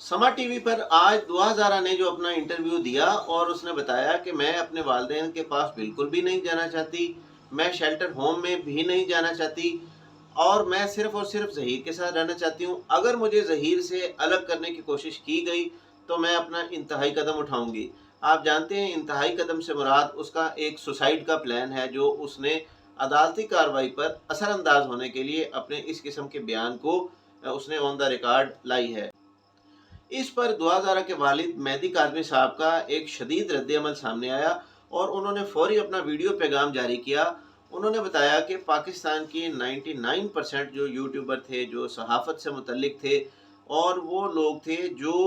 समा टीवी पर आज दुआ ज़ारा ने जो अपना इंटरव्यू दिया और उसने बताया कि मैं अपने वालिदैन के पास बिल्कुल भी नहीं जाना चाहती, मैं शेल्टर होम में भी नहीं जाना चाहती और मैं सिर्फ़ और सिर्फ़ ज़हीर के साथ रहना चाहती हूँ। अगर मुझे ज़हीर से अलग करने की कोशिश की गई तो मैं अपना इंतहाई कदम उठाऊँगी। आप जानते हैं इंतहाई कदम से मुराद उसका एक सुसाइड का प्लान है जो उसने अदालती कार्रवाई पर असरअंदाज होने के लिए अपने इस किस्म के बयान को उसने ऑन द रिकॉर्ड लाई है। इस पर दुआ ज़ारा के वालिद मेहदी काज़मी साहब का एक शदीद रद्द-ए-अमल सामने आया और उन्होंने फ़ौरी अपना वीडियो पैगाम जारी किया। उन्होंने बताया कि पाकिस्तान की 99% जो यूट्यूबर थे, जो सहाफ़त से मुतल्लिक थे और वो लोग थे जो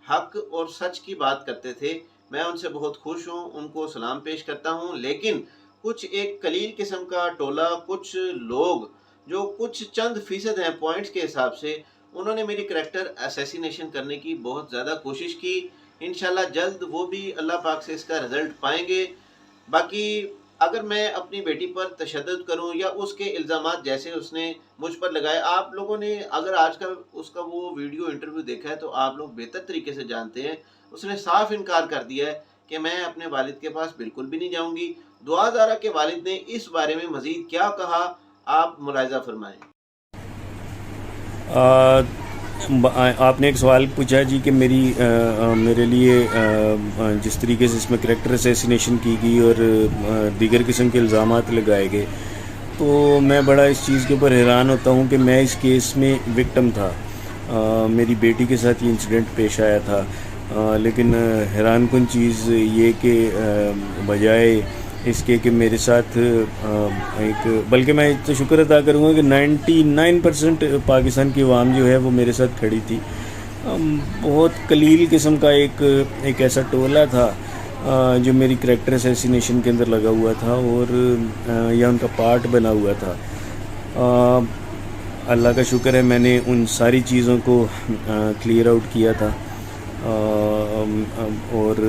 हक़ और सच की बात करते थे, मैं उनसे बहुत खुश हूँ, उनको सलाम पेश करता हूँ। लेकिन कुछ एक कलील किस्म का टोला, कुछ लोग जो कुछ चंद फ़ीसद हैं पॉइंट्स के हिसाब से, उन्होंने मेरी करैक्टर असैसिनेशन करने की बहुत ज़्यादा कोशिश की। इंशाल्लाह जल्द वो भी अल्लाह पाक से इसका रिज़ल्ट पाएँगे। बाकी अगर मैं अपनी बेटी पर तशद्दुद करूँ या उसके इल्ज़ामात जैसे उसने मुझ पर लगाए, आप लोगों ने अगर आज का उसका वो वीडियो इंटरव्यू देखा है तो आप लोग बेहतर तरीके से जानते हैं। उसने साफ इनकार कर दिया है कि मैं अपने वालिद के पास बिल्कुल भी नहीं जाऊँगी। दुआ ज़ारा के वालिद ने इस बारे में मज़ीद क्या कहा, आप मुलाहिज़ा फरमाएँ। आपने एक सवाल पूछा जी कि मेरे लिए जिस तरीके से इसमें करेक्टर असैसिनेशन की गई और दीगर किस्म के इल्ज़ामात लगाए गए, तो मैं बड़ा इस चीज़ के ऊपर हैरान होता हूँ कि मैं इस केस में विक्टिम था। मेरी बेटी के साथ ये इंसिडेंट पेश आया था। लेकिन हैरान कुन चीज़ ये कि बजाय इसके कि मेरे साथ बल्कि मैं तो शुक्र अदा करूँगा कि 99% पाकिस्तान की आवाम जो है वो मेरे साथ खड़ी थी। बहुत कलील किस्म का एक ऐसा टोला था जो मेरी करैक्टर असैसिनेशन के अंदर लगा हुआ था और या उनका पार्ट बना हुआ था। अल्लाह का शुक्र है मैंने उन सारी चीज़ों को क्लियर आउट किया था और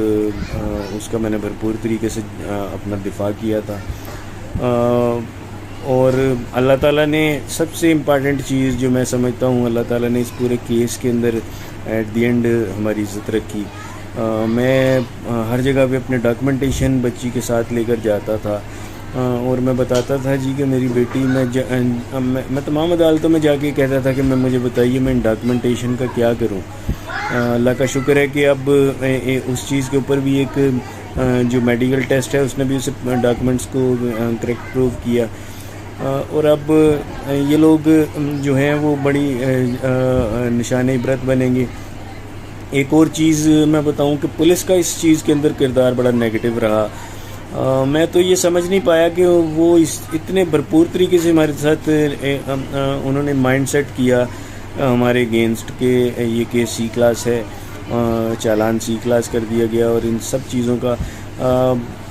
उसका मैंने भरपूर तरीके से अपना दिफा किया था। और अल्लाह ताला ने सबसे इम्पॉर्टेंट चीज़ जो मैं समझता हूँ, अल्लाह ताला ने इस पूरे केस के अंदर एट द एंड हमारी इज़्ज़त रखी। मैं हर जगह पे अपने डॉक्यूमेंटेशन बच्ची के साथ लेकर जाता था और मैं बताता था जी कि मेरी बेटी मैं तमाम अदालतों में जाके कहता था कि मुझे बताइए मैं डॉक्यूमेंटेशन का क्या करूं। अल्लाह का शुक्र है कि अब उस चीज़ के ऊपर भी एक जो मेडिकल टेस्ट है उसने भी उस डॉक्यूमेंट्स को करेक्ट प्रूव किया और अब ये लोग जो हैं वो बड़ी निशान इबरत बनेंगे। एक और चीज़ मैं बताऊं कि पुलिस का इस चीज़ के अंदर किरदार बड़ा नेगेटिव रहा। मैं तो ये समझ नहीं पाया कि वो इतने भरपूर तरीके से हमारे साथ उन्होंने माइंडसेट किया हमारे अगेंस्ट के ये केस सी क्लास है, चालान सी क्लास कर दिया गया और इन सब चीज़ों का।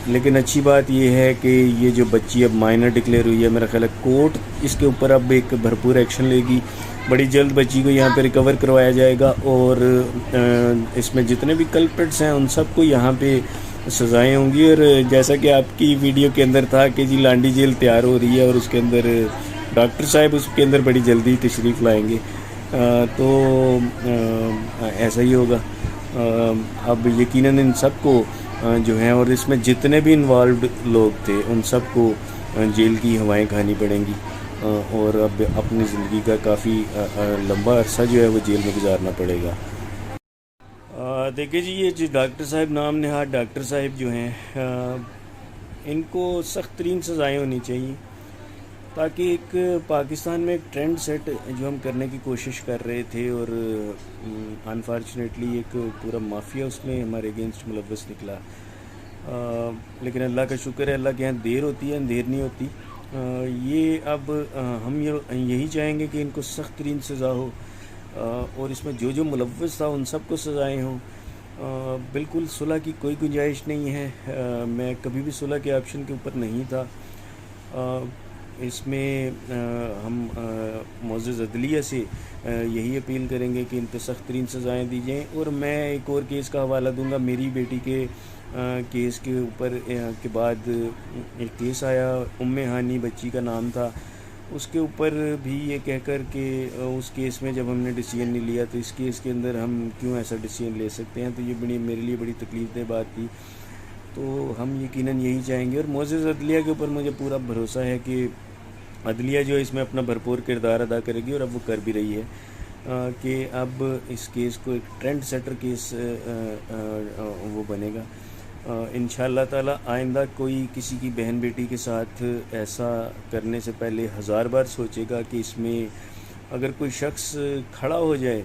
लेकिन अच्छी बात ये है कि ये जो बच्ची अब माइनर डिक्लेयर हुई है, मेरा ख्याल है कोर्ट इसके ऊपर अब एक भरपूर एक्शन लेगी। बड़ी जल्द बच्ची को यहाँ पे रिकवर करवाया जाएगा और इसमें जितने भी कल्प्रिट्स हैं उन सबको यहाँ पे सज़ाएँ होंगी। और जैसा कि आपकी वीडियो के अंदर था कि जी लांडी जेल तैयार हो रही है और उसके अंदर डॉक्टर साहब उसके अंदर बड़ी जल्दी तशरीफ़ लाएंगे, तो ऐसा ही होगा। अब यकीनन इन सबको जो हैं और इसमें जितने भी इन्वॉल्व्ड लोग थे उन सबको जेल की हवाएं खानी पड़ेंगी और अब अपनी ज़िंदगी का काफ़ी लंबा अरसा जो है वो जेल में गुजारना पड़ेगा। देखिए जी, ये जो डॉक्टर साहब नाम नहाद डॉक्टर साहब जो हैं इनको सख्त तरीन सज़ाएँ होनी चाहिए ताकि एक पाकिस्तान में एक ट्रेंड सेट जो हम करने की कोशिश कर रहे थे और अनफॉर्चुनेटली एक पूरा माफिया उसमें हमारे अगेंस्ट मुलव्वस निकला। लेकिन अल्लाह का शुक्र है, अल्लाह के यहाँ देर होती है अंधेर नहीं होती। ये अब हम यही चाहेंगे कि इनको सख्त तरीन सज़ा हो और इसमें जो जो मुलव्वस था उन सबको सज़ाएँ हों। बिल्कुल सुलह की कोई गुंजाइश नहीं है। मैं कभी भी सुलह के ऑप्शन के ऊपर नहीं था। इसमें हम मुअज़्ज़ज़ अदलिया से यही अपील करेंगे कि इन पर सख्त तरीन सज़ाएँ दी जाएँ। और मैं एक और केस का हवाला दूंगा। मेरी बेटी के केस के ऊपर के बाद एक केस आया, उम्मे हानी बच्ची का नाम था। اس کے اوپر بھی یہ کہہ کر کہ اس کیس میں جب ہم نے ڈیسیجن نہیں لیا تو اس کیس کے اندر ہم کیوں ایسا ڈیسیجن لے سکتے ہیں، تو یہ میرے لیے بڑی تکلیف دہ بات تھی۔ تو ہم یقیناً یہی چاہیں گے، اور معزز عدلیہ کے اوپر مجھے پورا بھروسہ ہے کہ عدلیہ جو ہے اس میں اپنا بھرپور کردار ادا کرے گی، اور اب وہ کر بھی رہی ہے، کہ اب اس کیس کو ایک ٹرینڈ سیٹر کیس وہ بنے گا۔ انشاءاللہ تعالی آئندہ کوئی کسی کی بہن بیٹی کے ساتھ ایسا کرنے سے پہلے 1000 بار سوچے گا کہ اس میں اگر کوئی شخص کھڑا ہو جائے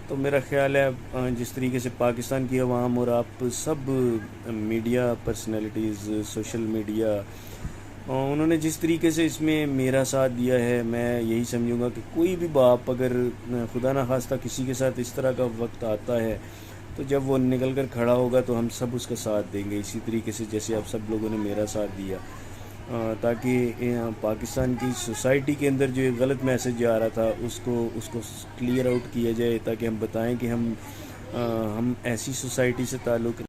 تو میرا خیال ہے جس طریقے سے پاکستان کی عوام اور آپ سب میڈیا پرسنالٹیز، سوشل میڈیا، انہوں نے جس طریقے سے اس میں میرا ساتھ دیا ہے، میں یہی سمجھوں گا کہ کوئی بھی باپ اگر خدا نخواستہ کسی کے ساتھ اس طرح کا وقت آتا ہے تو جب وہ نکل کر کھڑا ہوگا تو ہم سب اس کا ساتھ دیں گے، اسی طریقے سے جیسے آپ سب لوگوں نے میرا ساتھ دیا، تاکہ پاکستان کی سوسائٹی کے اندر جو ایک غلط میسج آ رہا تھا اس کو کلیئر آؤٹ کیا جائے، تاکہ ہم بتائیں کہ ہم ایسی سوسائٹی سے تعلق